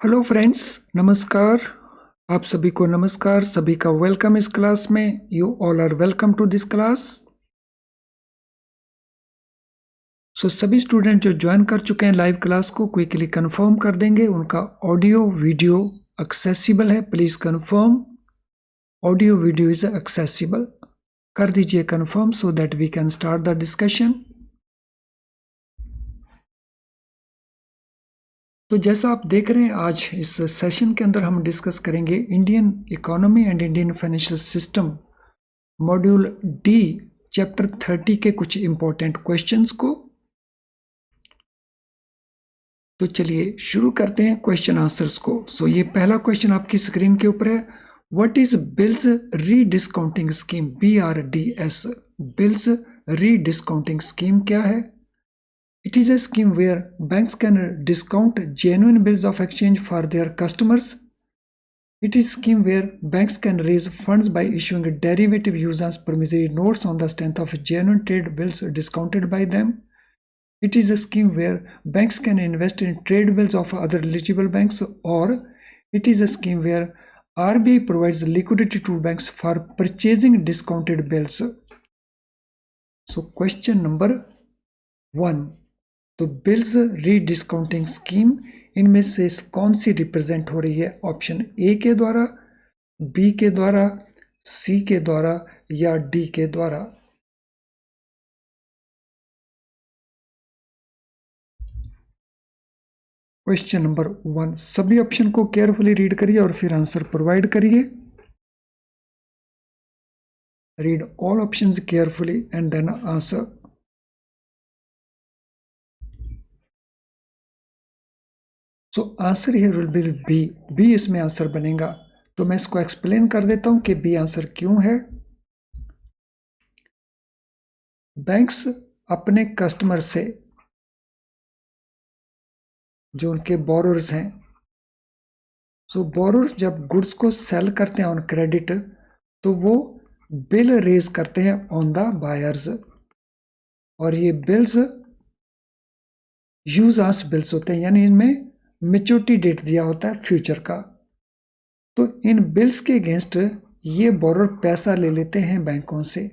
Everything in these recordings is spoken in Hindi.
हेलो फ्रेंड्स, नमस्कार। आप सभी को नमस्कार, सभी का वेलकम इस क्लास में। You all are welcome to this class. सभी स्टूडेंट जो ज्वाइन कर चुके हैं लाइव क्लास को क्विकली कंफर्म कर देंगे उनका ऑडियो वीडियो एक्सेसिबल है। Please confirm audio video is accessible. कर दीजिए confirm so that we can start the discussion. तो जैसा आप देख रहे हैं, आज इस सेशन के अंदर हम डिस्कस करेंगे Indian economy and Indian financial system module D chapter 30 के कुछ इंपॉर्टेंट क्वेश्चंस को। तो चलिए शुरू करते हैं क्वेश्चन आंसर्स को। ये पहला क्वेश्चन आपकी स्क्रीन के ऊपर है। What is bills rediscounting scheme? BRDS। Bills rediscounting scheme क्या है? It is a scheme where banks can discount genuine bills of exchange for their customers. It is a scheme where banks can raise funds by issuing derivative use-as promissory notes on the strength of genuine trade bills discounted by them. It is a scheme where banks can invest in trade bills of other eligible banks, or it is a scheme where RBI provides liquidity to banks for purchasing discounted bills. So question number 1. तो बिल्स रीडिस्काउंटिंग स्कीम इनमें से कौन सी रिप्रेजेंट हो रही है? ऑप्शन ए के द्वारा, बी के द्वारा, सी के द्वारा या डी के द्वारा? क्वेश्चन नंबर 1, सभी ऑप्शन को केयरफुली रीड करिए और फिर आंसर प्रोवाइड करिए। Read all options carefully and then answer. So answer here will be B. B इसमें आंसर बनेगा। तो मैं इसको एक्सप्लेन कर देता हूं कि बी आंसर क्यों है। बैंक्स अपने कस्टमर से, जो उनके बोरोर्स हैं, बोरोर्स जब गुड्स को सेल करते हैं ऑन क्रेडिट, तो वो बिल रेज करते हैं ऑन द बायर्स, और ये बिल्स यूज आस बिल्स होते हैं, यानी इनमें मेच्योरिटी डेट दिया होता है फ्यूचर का। तो इन बिल्स के अगेंस्ट ये बोरोर पैसा ले लेते हैं बैंकों से,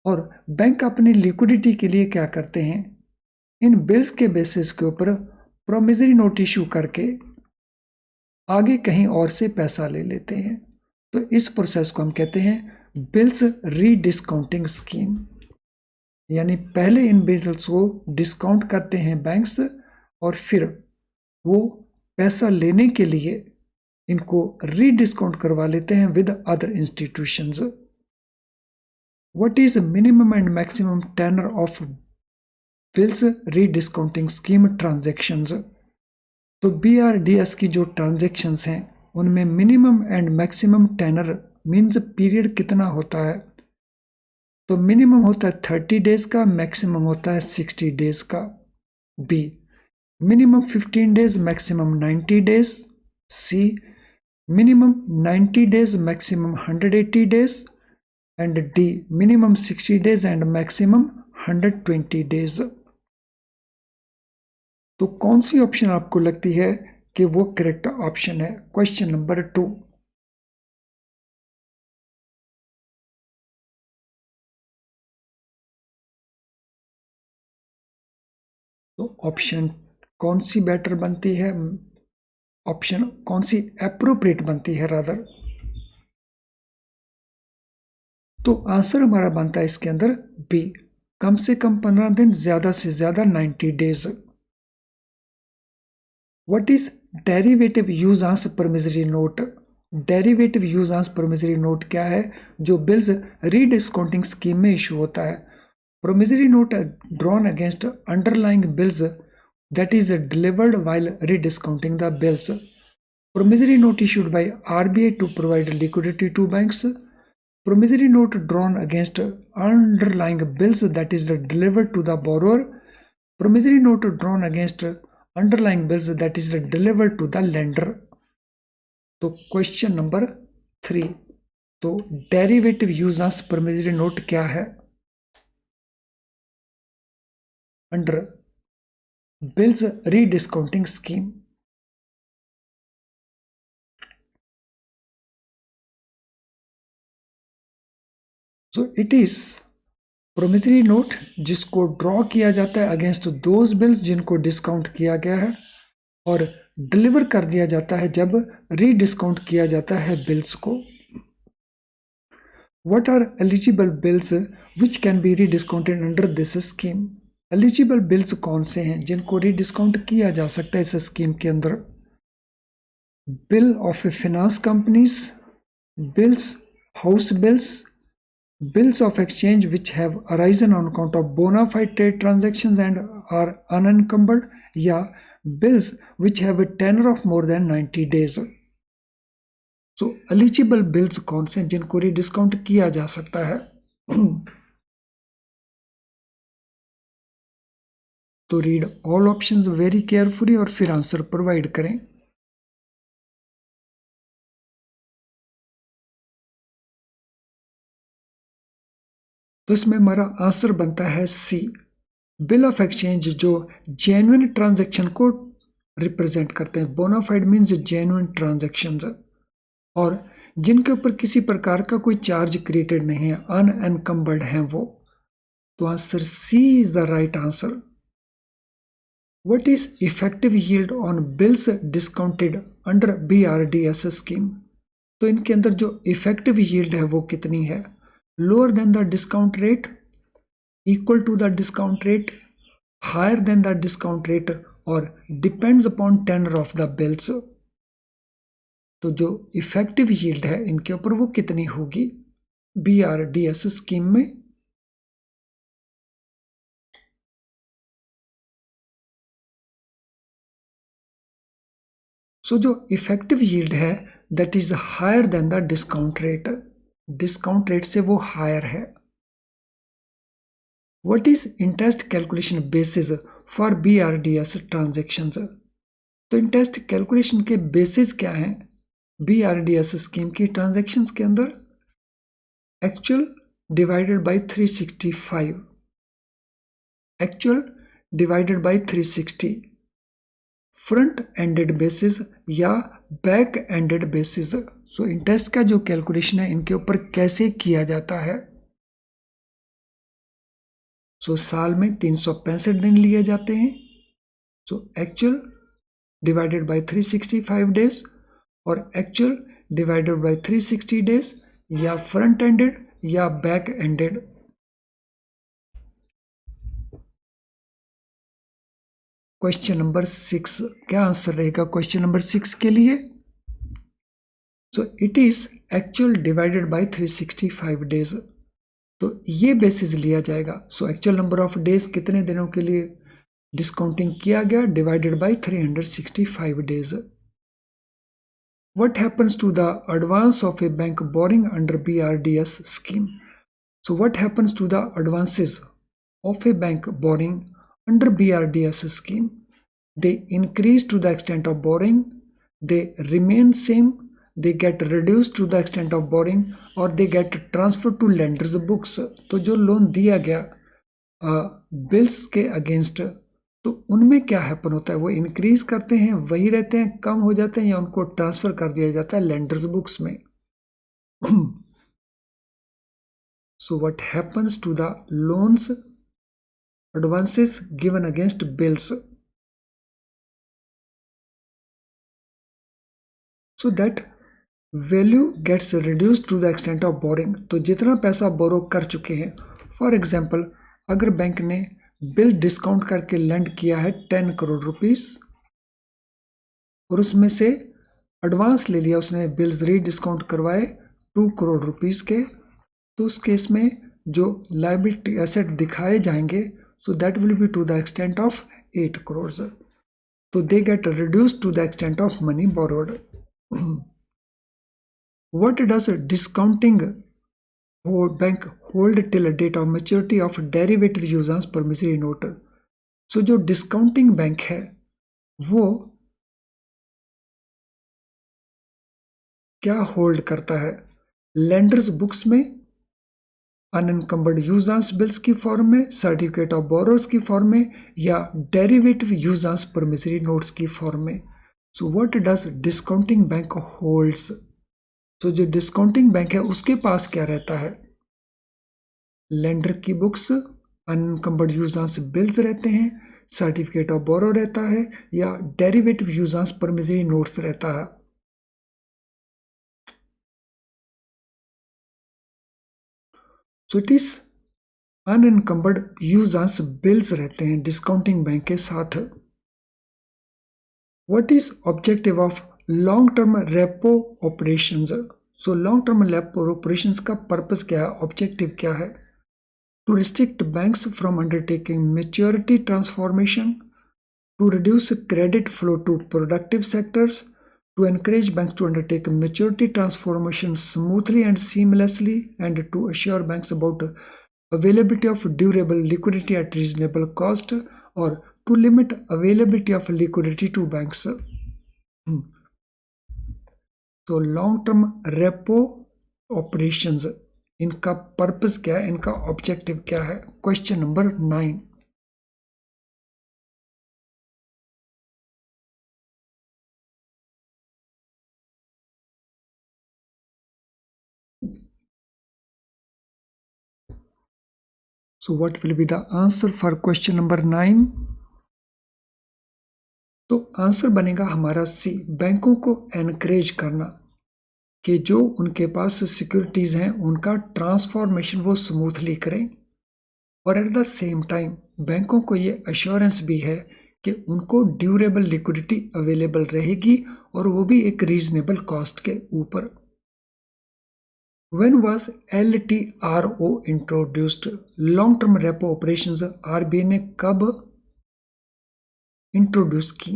और बैंक अपनी लिक्विडिटी के लिए क्या करते हैं, इन बिल्स के बेसिस के ऊपर प्रोमिसरी नोट इशू करके आगे कहीं और से पैसा ले लेते हैं। तो इस प्रोसेस को हम कहते हैं बिल्स रीडिस्काउंटिंग स्कीम। यानी पहले इन बिल्स को डिस्काउंट करते हैं बैंक्स, और फिर वो पैसा लेने के लिए इनको रीडिस्काउंट करवा लेते हैं with other institutions. What is minimum and maximum tenor of bills rediscounting scheme transactions? तो BRDS की जो ट्रांजैक्शंस हैं उनमें minimum and maximum tenor means period कितना होता है? तो मिनिमम होता है 30 डेज का, मैक्सिमम होता है 60 डेज का। B minimum 15 days, maximum 90 days. C minimum 90 days, maximum 180 days. And D minimum 60 days and maximum 120 days. तो कौन सी ऑप्शन आपको लगती है कि वो करेक्ट ऑप्शन है? Question number 2। तो ऑप्शन कौन सी बेटर बनती है, ऑप्शन कौन सी एप्रोप्रिएट बनती है रादर? तो आंसर हमारा बनता है इसके अंदर बी, कम से कम 15 दिन, ज्यादा से ज्यादा 90 days. What is derivative usance promissory note? Derivative usance promissory note क्या है जो बिल्स रीडिस्काउंटिंग स्कीम में इशू होता है? Promissory note drawn against underlying bills that is delivered while rediscounting the bills. Promissory note issued by RBI to provide liquidity to banks. Promissory note drawn against underlying bills that is delivered to the borrower. Promissory note drawn against underlying bills that is delivered to the lender. तो क्वेश्चन नंबर 3, तो derivative use of promissory note क्या है? Under bills rediscounting scheme so it is promissory note जिसको ड्रॉ किया जाता है अगेंस्ट दोज बिल्स जिनको डिस्काउंट किया गया है, और डिलीवर कर दिया जाता है जब रीडिस्काउंट किया जाता है बिल्स को। What are eligible bills which can be rediscounted under this scheme? Eligible bills कौन से हैं जिनको रीडिस्काउंट किया जा सकता है इस स्कीम के अंदर? Bill of A finance companies, bills, house bills, bills of exchange which have arisen on account of bona fide trade transactions and are unencumbered, या bills which have a tenor of more than 90 days। so eligible bills कौन से जिनको रीडिस्काउंट किया जा सकता है? तो read all options very carefully और फिर आंसर प्रोवाइड करें। तो इसमें हमारा आंसर बनता है सी, बिल ऑफ एक्सचेंज, जो जेन्युइन ट्रांजैक्शन को रिप्रेजेंट करते हैं। बोनाफाइड मीन्स जेन्युइन ट्रांजैक्शंस, और जिनके ऊपर किसी प्रकार का कोई चार्ज क्रिएटेड नहीं है, अनएनकम्बर्ड हैं वो। तो answer C is the right answer. What is effective yield on bills discounted under BRDS scheme? तो इनके अंदर जो इफेक्टिव यील्ड है वो कितनी है? Lower than the discount rate, equal to the discount rate, higher than the discount rate, और depends upon tenor of the bills. तो जो इफेक्टिव यील्ड है इनके ऊपर वो कितनी होगी BRDS स्कीम में? सो जो इफेक्टिव यील्ड है that is higher than the discount rate, discount rate से वो हायर है। What is interest calculation basis for BRDS transactions? तो इंटरेस्ट कैलकुलेशन के बेसिस क्या हैं BRDS स्कीम की ट्रांजेक्शंस के अंदर? Actual divided by 365, actual divided by 360, front ended basis या back ended basis. So interest का जो कैलकुलेशन है इनके ऊपर कैसे किया जाता है? सो साल में 365 दिन लिए जाते हैं। So actual divided by 365 days, और एक्चुअल डिवाइडेड बाय 360 डेज, या फ्रंट एंडेड या बैक एंडेड। क्वेश्चन नंबर 6, क्या आंसर रहेगा क्वेश्चन नंबर 6 के लिए? So it is actual divided by 365 days. तो ये बेसिस लिया जाएगा। So actual number of days कितने दिनों के लिए डिस्काउंटिंग किया गया, divided by 365 days. What happens to the advance of a bank boring under BRDS scheme? So what happens to the advances of a bank borrowing under BRDS scheme? They increase to the extent of borrowing, they remain same, they get reduced to the extent of borrowing, or they get transferred to lenders books। तो जो लोन दिया गया बिल्स के अगेंस्ट, तो उनमें क्या हैपन होता है? वो इंक्रीज करते हैं, वही रहते हैं, कम हो जाते हैं, या उनको ट्रांसफर कर दिया जाता है लेंडर्स बुक्स में। So what happens to the loans advances given against bills? So that value gets reduced to the extent of borrowing। तो जितना पैसा बोरो कर चुके हैं, फॉर एग्जाम्पल अगर बैंक ने बिल डिस्काउंट करके लेंड किया है 10 करोड़ रुपीस, और उसमें से एडवांस ले लिया उसने, बिल्स री डिस्काउंट करवाए 2 करोड़ रुपीस के, तो उस केस में जो लायबिलिटी एसेट दिखाए जाएंगे, so that will be to the extent of 8 crores। So they get reduced to the extent of money borrowed। What does discounting bank hold till a date of maturity of derivative usance promissory note? So जो discounting बैंक है वो क्या होल्ड करता है? लेंडर्स बुक्स में, अनएनकम्बर्ड यूजांस बिल्स की फॉर्म में, सर्टिफिकेट ऑफ बोरोर्स की फॉर्म में, या डेरिवेटिव यूजांस प्रॉमिसरी नोट्स की फॉर्म में। So what does discounting bank holds? तो जो डिस्काउंटिंग बैंक है उसके पास क्या रहता है? लेंडर की बुक्स, अनकम्बर्ड यूजांस बिल्स रहते हैं, सर्टिफिकेट ऑफ बोरो रहता है, या डेरिवेटिव यूजांस परमिजरी नोट्स रहता है। सो इट इज अनकम्बर्ड यूजांस बिल्स रहते हैं डिस्काउंटिंग बैंक के साथ। What is objective of long term repo operations? So long term repo operations का पर्पस क्या है, ऑब्जेक्टिव क्या है? To restrict banks from undertaking maturity transformation, to reduce credit flow to productive sectors, to encourage banks to undertake maturity transformation smoothly and seamlessly, and to assure banks about availability of durable liquidity at reasonable cost, or to limit availability of liquidity to banks. So long term repo operations, इनका पर्पस क्या है, इनका ऑब्जेक्टिव क्या है? Question number 9। So what will be the answer for question number 9? तो आंसर बनेगा हमारा सी, बैंकों को एनकरेज करना कि जो उनके पास सिक्योरिटीज हैं उनका ट्रांसफॉर्मेशन वो स्मूथली करें, और एट द सेम टाइम बैंकों को ये अश्योरेंस भी है कि उनको ड्यूरेबल लिक्विडिटी अवेलेबल रहेगी, और वो भी एक रीजनेबल कॉस्ट के ऊपर। When was LTRO introduced? Long term repo operations RBI ने कब इंट्रोड्यूस की?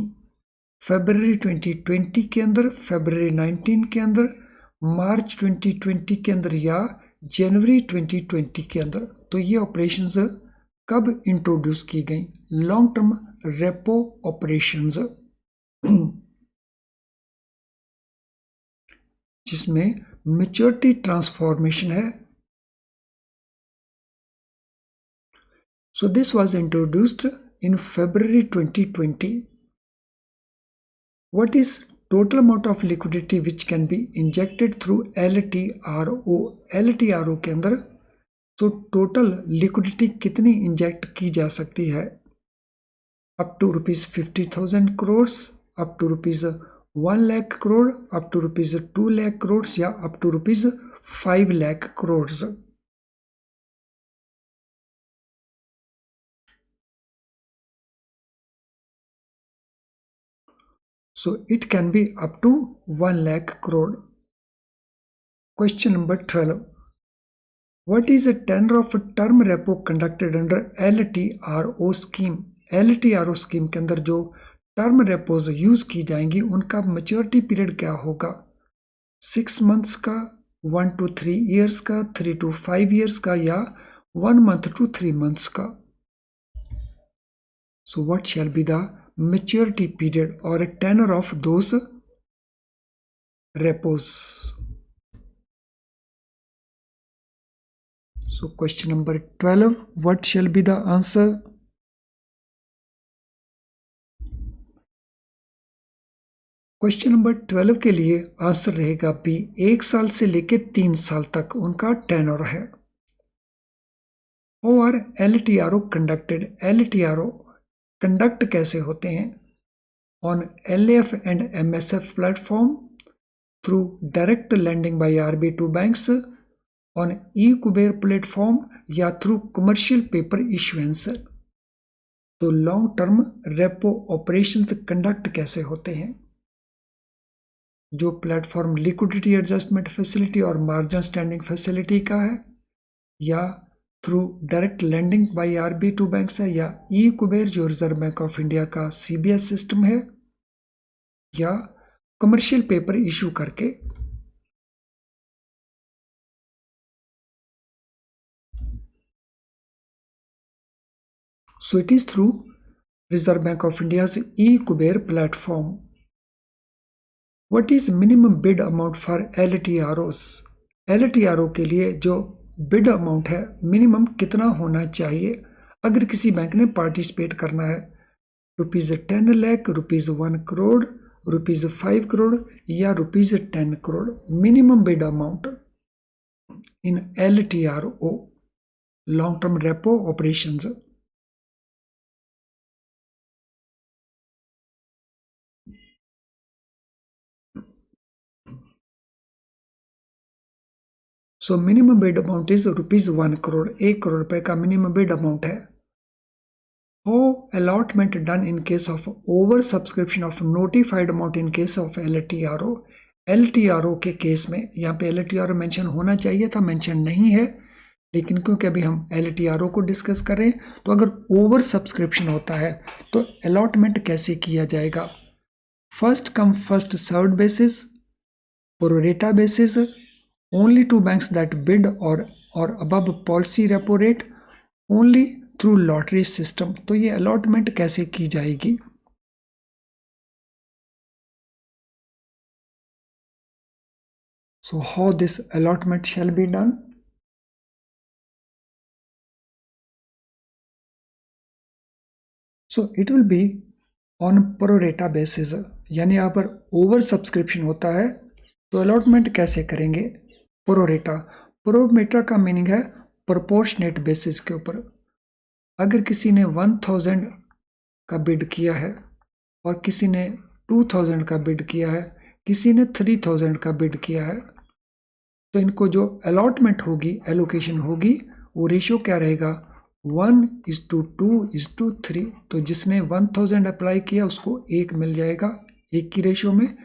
फरवरी 2020 के अंदर, फरवरी 19 के अंदर, मार्च 2020 के अंदर, या जनवरी 2020 के अंदर? तो ये ऑपरेशंस कब इंट्रोड्यूस की गई, लॉन्ग टर्म रेपो ऑपरेशंस, जिसमें मैच्योरिटी ट्रांसफॉर्मेशन है? So this was introduced in February 2020. What is total amount of liquidity which can be injected through LTRO? LTRO के अंदर तो टोटल लिक्विडिटी कितनी इंजेक्ट की जा सकती है? Up to ₹50,000 crore, up to ₹1 lakh crore, up to ₹2 lakh crore, या up to ₹5 lakh crore? So it can be up to 1 lakh crore. Question number 12. What is the tenor of term repo conducted under LTRO scheme? LTRO scheme के अंदर जो टर्म रेपोज यूज की जाएंगी उनका मैच्योरिटी पीरियड क्या होगा? 6 मंथ्स का, 1 to 3 years का, 3 to 5 years का, या 1 month to 3 months का? So what shall be the maturity period or a tenor of those repos? So question number 12, what shall be the answer? Question number 12 के लिए आंसर रहेगा बी, 1 साल से लेके 3 साल तक उनका टेनर है। How are LTRO conducted? LTRO conduct कैसे होते हैं? On LAF and MSF platform, through direct lending by RBI to banks, on e-Kuber platform, या थ्रू कमर्शियल पेपर इशुएंस? तो long term repo operations conduct कैसे होते हैं? जो प्लेटफॉर्म लिक्विडिटी एडजस्टमेंट फैसिलिटी और मार्जिन स्टैंडिंग फैसिलिटी का है, या through direct lending by RBI to banks है, या ई-कुबेर जो रिजर्व बैंक ऑफ इंडिया का CBS सिस्टम है, या कमर्शियल पेपर इशू करके? So it is through Reserve Bank of India's e-Kuber platform. What is minimum bid amount for LTROs? LTRO के लिए जो बिड अमाउंट है मिनिमम कितना होना चाहिए अगर किसी बैंक ने पार्टिसिपेट करना है? ₹10 लाख, ₹1 करोड़, ₹5 करोड़, या ₹10 crore? Minimum bid amount in LTRO. Long term repo operations. So minimum bid amount is ₹1 crore, 1 crore रुपए का मिनिमम बिड अमाउंट है। How allotment done in case of over subscription of notified amount in case of LTRO? LTRO के केस में, यहाँ पे LTRO मेंशन होना चाहिए था, मेंशन नहीं है, लेकिन क्योंकि अभी हम LTRO को डिस्कस कर रहे हैं, तो अगर ओवर सब्सक्रिप्शन होता है तो अलॉटमेंट कैसे किया जाएगा? First come first served basis, pro rata basis, only to banks that bid or above policy repo rate, only through lottery system. तो ये अलॉटमेंट कैसे की जाएगी? So how this allotment shall be done? So it will be on pro rata basis, यानी यहाँ पर ओवर सब्सक्रिप्शन होता है तो अलॉटमेंट कैसे करेंगे? प्रोरेटा। प्रोरेटा का मीनिंग है प्रोपोर्शनेट बेसिस के ऊपर। अगर किसी ने 1000 का बिड किया है और किसी ने 2000 का बिड किया है, किसी ने 3000 का बिड किया है, तो इनको जो अलॉटमेंट होगी, एलोकेशन होगी, वो रेशियो क्या रहेगा? 1:2:3। तो जिसने 1000 अप्लाई किया उसको 1 मिल जाएगा 1 की रेशियो में,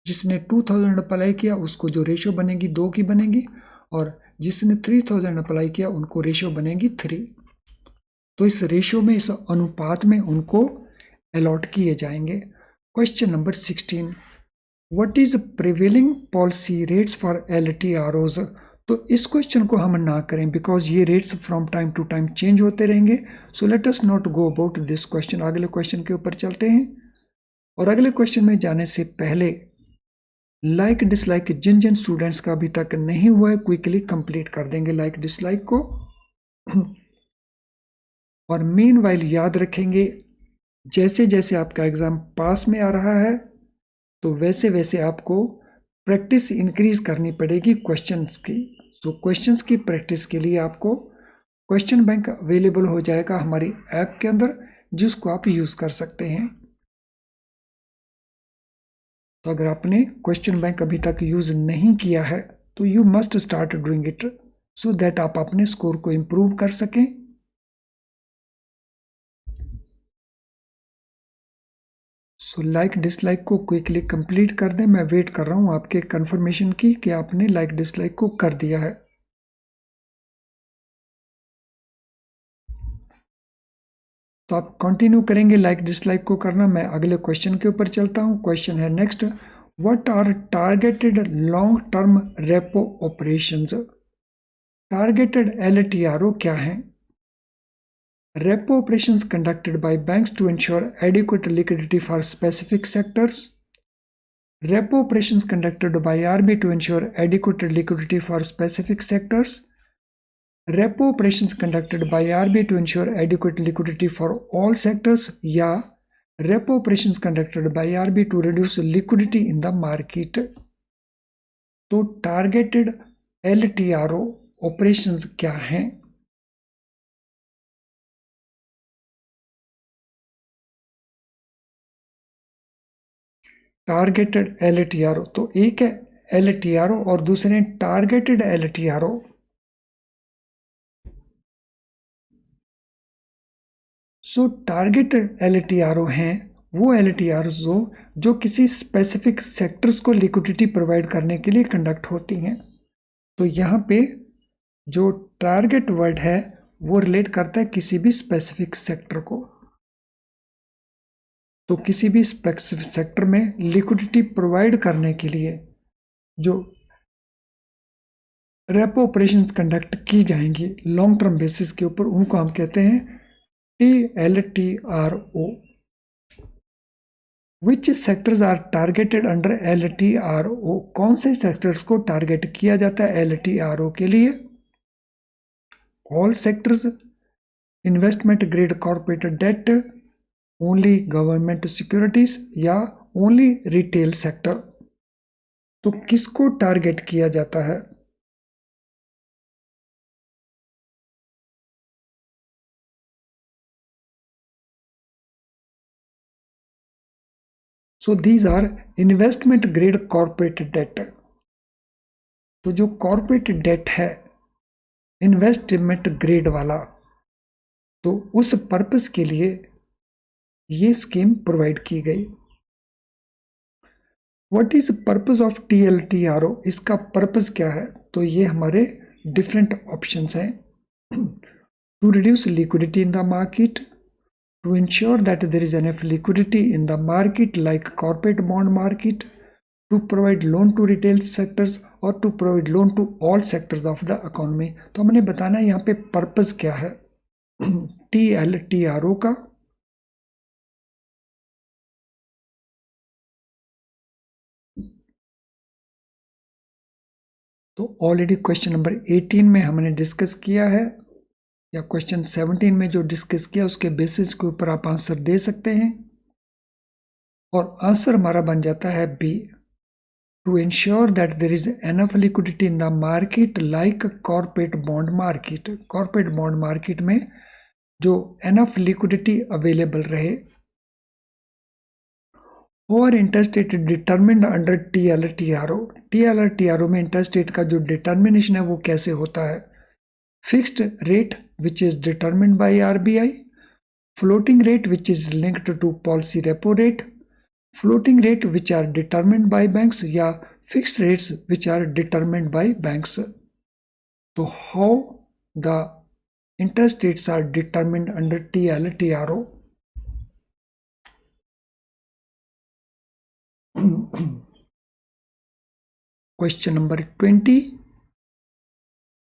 जिसने 2000 अप्लाई किया उसको जो रेशियो बनेगी 2 की बनेगी, और जिसने 3000 अप्लाई किया उनको रेशियो बनेगी 3। तो इस रेशियो में, इस अनुपात में उनको अलॉट किए जाएंगे। Question number 16, what is prevailing policy rates for LTROs? तो इस क्वेश्चन को हम ना करें बिकॉज ये rates from time to time change होते रहेंगे। So let us not go about this question. अगले क्वेश्चन के ऊपर चलते हैं, और अगले क्वेश्चन में जाने से पहले लाइक डिसलाइक जिन जिन स्टूडेंट्स का अभी तक नहीं हुआ है क्विकली कंप्लीट कर देंगे लाइक डिसलाइक को। और मीन वाइल याद रखेंगे, जैसे जैसे आपका एग्जाम पास में आ रहा है तो वैसे वैसे आपको प्रैक्टिस इंक्रीज करनी पड़ेगी क्वेश्चंस की। सो क्वेश्चंस की प्रैक्टिस के लिए आपको क्वेश्चन बैंक अवेलेबल हो जाएगा हमारी ऐप के अंदर, जिसको आप यूज कर सकते हैं। तो अगर आपने क्वेश्चन बैंक अभी तक यूज नहीं किया है तो you must start doing it, so that आप अपने स्कोर को इंप्रूव कर सकें। सो लाइक डिसलाइक को क्विकली कंप्लीट कर दें। मैं वेट कर रहा हूं आपके कंफर्मेशन की कि आपने लाइक डिसलाइक को कर दिया है। तो आप कंटिन्यू करेंगे लाइक डिसलाइक को करना। मैं अगले क्वेश्चन के ऊपर चलता हूं। क्वेश्चन है next, what are targeted long term repo operations? Targeted LTRO क्या है? Repo operations conducted by banks to ensure adequate liquidity for specific sectors. Repo operations conducted by RB to ensure adequate liquidity for specific sectors. Repo operations conducted by RB to ensure adequate liquidity for all sectors, या repo operations conducted by RB to reduce liquidity in the market. तो targeted LTRO operations क्या हैं? टारगेटेड LTRO, तो एक है LTRO और दूसरे टारगेटेड LTRO। सो टारगेटेड LTRO हैं वो LTRs जो किसी स्पेसिफिक सेक्टर्स को लिक्विडिटी प्रोवाइड करने के लिए कंडक्ट होती हैं। तो यहाँ पे जो टारगेट वर्ड है वो रिलेट करता है किसी भी स्पेसिफिक सेक्टर को। तो किसी भी स्पेसिफिक सेक्टर में लिक्विडिटी प्रोवाइड करने के लिए जो रेपो ऑपरेशंस कंडक्ट की जाएंगी लॉन्ग टर्म बेसिस के ऊपर, उनको हम कहते हैं TLTRO। Which sectors are targeted under LTRO? कौन से सेक्टर्स को टारगेट किया जाता है LTRO के लिए? All sectors, investment grade corporate debt, only government securities, या ओनली रिटेल सेक्टर? तो किसको टारगेट किया जाता है? So these are investment grade corporate debt. तो जो कॉर्पोरेट डेट है इन्वेस्टमेंट ग्रेड वाला, तो उस पर्पस के लिए ये स्कीम प्रोवाइड की गई। What is purpose of TLTRO? इसका पर्पस क्या है? तो ये हमारे डिफरेंट ऑप्शंस हैं। To reduce liquidity in the market, to ensure that there is enough liquidity in the market like corporate bond market, to provide loan to retail sectors or to provide loan to all sectors of the economy। तो हमने बताना है यहाँ पे पर्पस क्या है TLTRO का। तो ऑलरेडी क्वेश्चन नंबर 18 में हमने डिस्कस किया है, या क्वेश्चन 17 में जो डिस्कस किया उसके बेसिस के ऊपर आप आंसर दे सकते हैं। और आंसर हमारा बन जाता है B, to ensure that there is enough liquidity in the market like corporate bond market। corporate bond market में जो enough liquidity available रहे। और interest rate determined under TLTRO। TLTRO में इंटरेस्ट रेट का जो डिटर्मिनेशन है वो कैसे होता है? Fixed rate which is determined by RBI, floating rate which is linked to policy repo rate, floating rate which are determined by banks, या fixed rates which are determined by banks. तो how the interest rates are determined under TLTRO? Question number 20,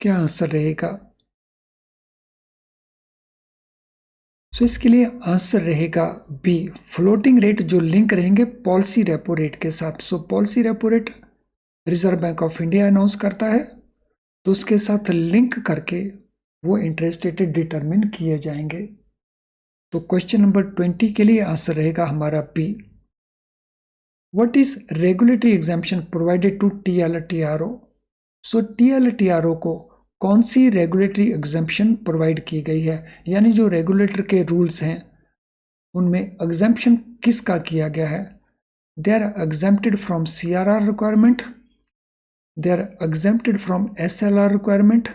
क्या आंसर रहेगा? सो इसके लिए आंसर रहेगा बी, फ्लोटिंग रेट जो लिंक रहेंगे पॉलिसी रेपो रेट के साथ। So policy repo rate Reserve Bank of India announce करता है, तो उसके साथ लिंक करके वो इंटरेस्ट रेट डिटरमिन किए जाएंगे। तो क्वेश्चन नंबर 20 के लिए आंसर रहेगा हमारा B. What is regulatory exemption provided to TLTRO? सो TLTRO को कौन सी रेगुलेटरी एग्जाम्पशन प्रोवाइड की गई है, यानी जो रेगुलेटर के रूल्स हैं उनमें एग्जाम्पशन किसका किया गया है? They are exempted from CRR requirement, they are exempted from SLR requirement,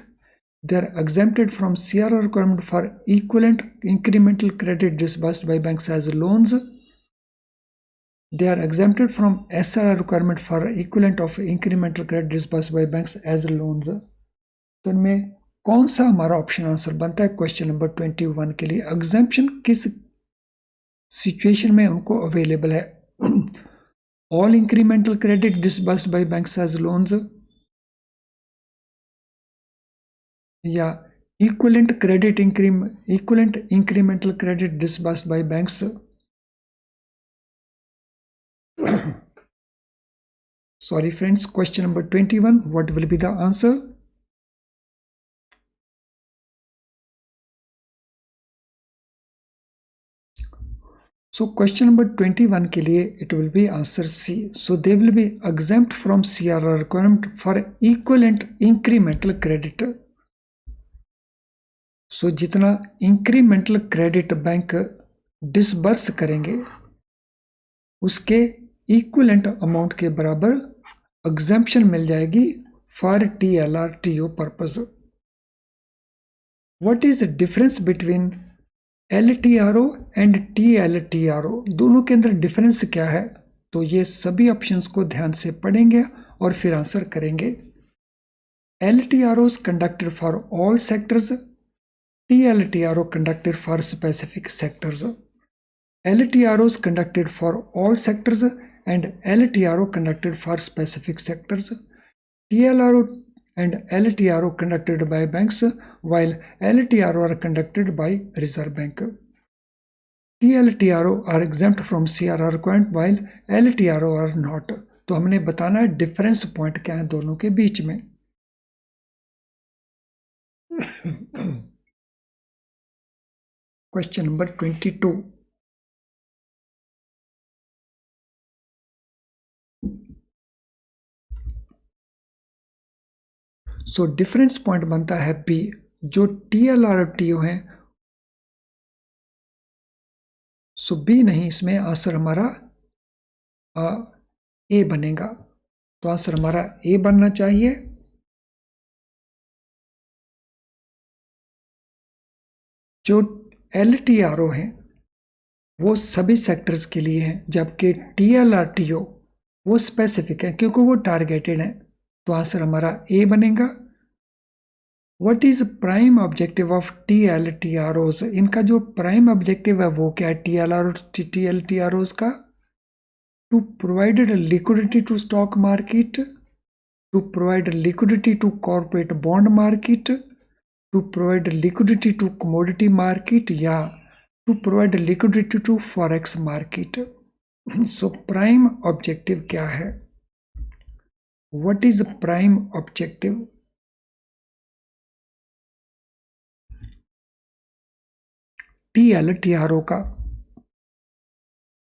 they are exempted from CRR requirement for equivalent incremental credit disbursed by banks as loans, they are exempted from SLR requirement for equivalent of incremental credit disbursed by banks as loans। तो इनमें कौन सा हमारा ऑप्शन आंसर बनता है क्वेश्चन नंबर 21 के लिए? एग्जेम्पशन किस सिचुएशन में उनको अवेलेबल है? All incremental credit disbursed by banks as loans, या equivalent incremental credit disbursed by banks. Sorry friends, question number 21, what will be the answer? So question number 21 के लिए it will be answer C. So they will be exempt from CRR requirement for equivalent incremental credit. So जितना incremental credit बैंक डिसबर्स करेंगे उसके इक्विवेलेंट अमाउंट के बराबर एग्जेम्पशन मिल जाएगी for TLTRO purpose. What is the difference between LTRO and TLTRO? दोनों के अंदर डिफरेंस क्या है? तो ये सभी ऑप्शंस को ध्यान से पढ़ेंगे और फिर आंसर करेंगे। LTROs conducted for all sectors, TLTRO conducted for specific sectors। LTROs conducted for all sectors and LTRO conducted for specific sectors। TLRO and LTRO conducted by banks while LTRO are conducted by Reserve Bank। TLTRO are exempt from CRR requirement while LTRO are not। तो हमने बताना है डिफरेंस पॉइंट क्या है दोनों के बीच में। Question number 22, so difference point बनता है बी। जो TLRTO है सो बी नहीं, इसमें आंसर हमारा ए बनेगा। तो आंसर हमारा ए बनना चाहिए। जो LTRO है वो सभी सेक्टर्स के लिए है, जबकि TLRTO वो स्पेसिफिक है क्योंकि वो टारगेटेड है। तो आंसर हमारा ए बनेगा। What is prime objective of TLTROs? इनका जो प्राइम ऑब्जेक्टिव है वो क्या है TLTROs का? To provide liquidity to stock market, to provide liquidity to corporate bond market, to provide liquidity to commodity market, या to provide liquidity to forex market. So prime objective क्या है? What is prime objective? TLTRO का।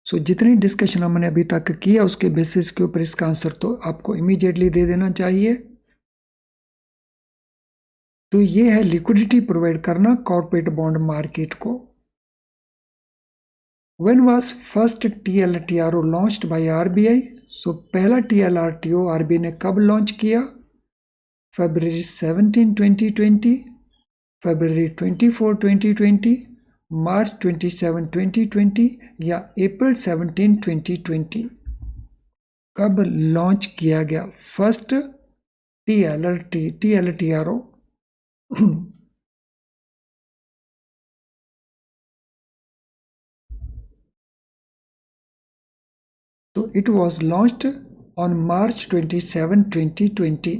सो जितनी डिस्कशन हमने अभी तक किया उसके बेसिस के ऊपर इसका आंसर तो आपको इमीडिएटली दे देना चाहिए। तो ये है लिक्विडिटी प्रोवाइड करना कॉर्पोरेट बॉन्ड मार्केट को। When was first TLTRO launched by RBI? सो पहला TLTRO RBI ने कब लॉन्च किया? February 17, 2020, February 24, 2020, March 27, 2020 या April 17, 2020? कब लॉन्च किया गया फर्स्ट TLTRO? तो it was launched on March 27, 2020.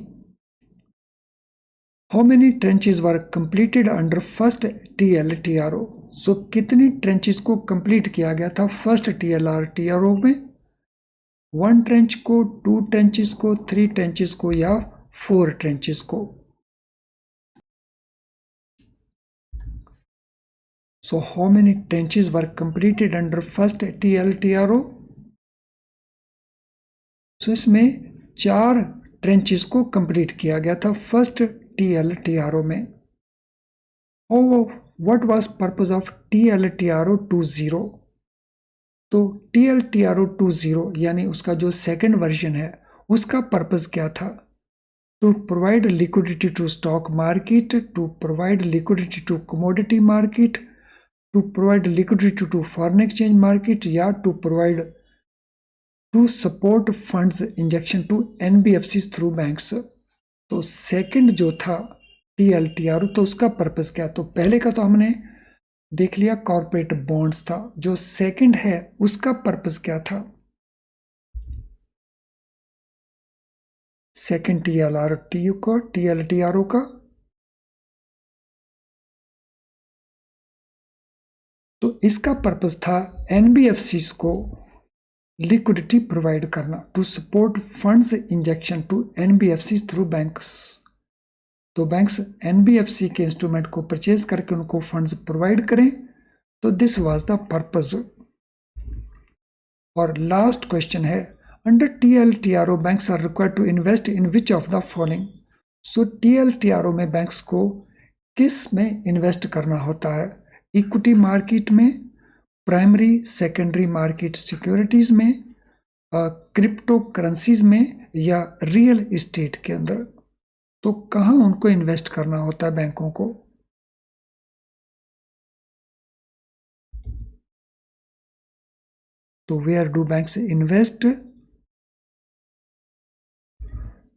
How many trenches were completed under first TLTRO? सो कितनी ट्रेंचेस को कंप्लीट किया गया था फर्स्ट TLTRO में? 1 ट्रेंच को, 2 ट्रेंचेस को, 3 ट्रेंचेस को या 4 ट्रेंचेस को? So how many trenches were completed under first TLTRO? So इसमें 4 ट्रेंचेस को कंप्लीट किया गया था फर्स्ट TLTRO में। What was purpose of TLTRO 20? तो TLTRO 20 यानी उसका जो सेकंड वर्जन है उसका पर्पस क्या था? To provide liquidity to stock market, to provide liquidity to commodity market, to provide liquidity to foreign exchange market, या to provide to support funds injection to NBFCs through banks. तो सेकंड जो था TLTRO तो उसका पर्पस क्या? तो पहले का तो हमने देख लिया कॉर्पोरेट बॉन्ड्स था, जो सेकंड है उसका पर्पस क्या था? सेकंड TLTRO का तो इसका पर्पस था NBFCs को लिक्विडिटी प्रोवाइड करना, to support funds injection to NBFCs through banks. तो बैंक्स NBFC के इंस्ट्रूमेंट को परचेज करके उनको फंड्स प्रोवाइड करें। तो दिस वाज द पर्पस। और लास्ट क्वेश्चन है, under TLTRO banks are required to invest in which of the following? So TLTRO में बैंक्स को किस में इन्वेस्ट करना होता है? इक्विटी मार्केट में, प्राइमरी सेकेंडरी मार्केट सिक्योरिटीज में, क्रिप्टो करेंसीज में, या रियल एस्टेट के अंदर? तो कहाँ उनको इन्वेस्ट करना होता है बैंकों को? तो वेयर डू बैंक्स इन्वेस्ट?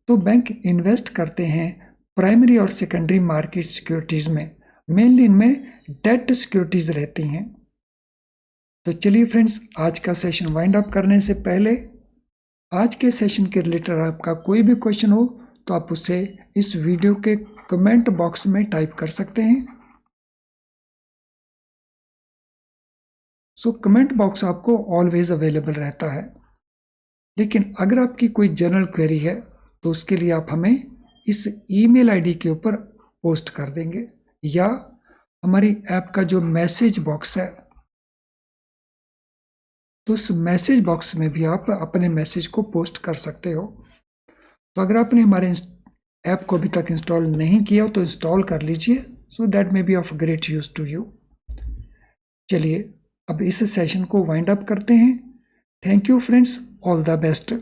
तो बैंक इन्वेस्ट करते हैं प्राइमरी और सेकेंडरी मार्केट सिक्योरिटीज में। मेनली इनमें डेट सिक्योरिटीज रहती हैं। तो चलिए फ्रेंड्स, आज का सेशन वाइंड अप करने से पहले आज के सेशन के रिलेटेड आपका कोई भी क्वेश्चन हो तो आप उसे इस वीडियो के कमेंट बॉक्स में टाइप कर सकते हैं। सो कमेंट बॉक्स आपको ऑलवेज अवेलेबल रहता है, लेकिन अगर आपकी कोई जनरल क्वेरी है तो उसके लिए आप हमें इस ईमेल आईडी के ऊपर पोस्ट कर देंगे, या हमारी ऐप का जो मैसेज बॉक्स है तो उस मैसेज बॉक्स में भी आप अपने मैसेज को पोस्ट कर सकते हो। तो अगर आपने हमारे ऐप को अभी तक इंस्टॉल नहीं किया तो इंस्टॉल कर लीजिए, so that may be of great use to you. चलिए अब इस सेशन को वाइंड अप करते हैं। Thank you friends, all the best.